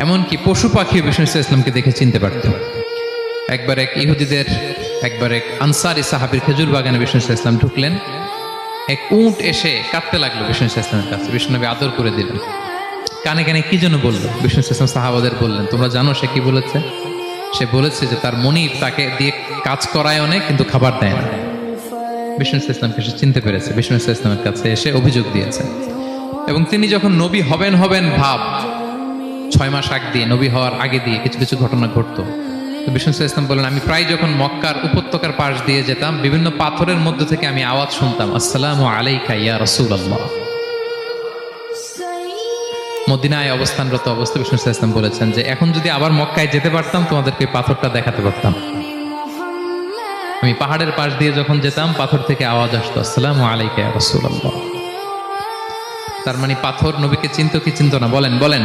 এমনকি পশু পাখি বিষ্ণু ইসলামকে দেখে চিনতে পারত। একবার এক আনসারি সাহাবীর খেজুর বাগানে বিষ্ণু ইসলাম ঢুকলেন। এক উট এসে কাঁদতে লাগলো বিষ্ণু ইসলামের কাছে। বিষ্ণুনবী আদর করে দিলেন। কানে কানে কি যেন বললো। বিষ্ণু ইসলাম সাহাবাদের বললেন, তোমরা জানো সে কি বলেছে? সে বলেছে যে তার মনিব তাকে দিয়ে কাজ করায় অনেক, কিন্তু খাবার দেয় না। বিষ্ণু ইসলামকে সে চিনতে পেরেছে। বিষ্ণু ইসলামের কাছে এসে অভিযোগ দিয়েছে। এবং তিনি যখন নবী হবেন ভাব 6 মাস আগ দিয়ে, নবী হওয়ার আগে দিয়ে কিছু কিছু ঘটনা ঘটতো। তো বিষ্ণু ইসলাম বললেন, আমি প্রায় যখন মক্কার উপত্যকার পাশ দিয়ে যেতাম, বিভিন্ন পাথরের মধ্যে থেকে আমি আওয়াজ শুনতাম, আসসালামু আলাইকা ইয়া রাসূলুল্লাহ। মদিনায় অবস্থানরত অবস্থায় বিষ্ণু ইসলাম বলেছেন যে এখন যদি আবার মক্কায় যেতে পারতাম, তোমাদেরকে পাথরটা দেখাতে পারতাম। আমি পাহাড়ের পাশ দিয়ে যখন যেতাম, পাথর থেকে আওয়াজ আসতো, আসসালামু আলাইকা ইয়া রাসূলুল্লাহ। তার মানে পাথর নবীকে চিনতো কি চিনতো না? বলেন।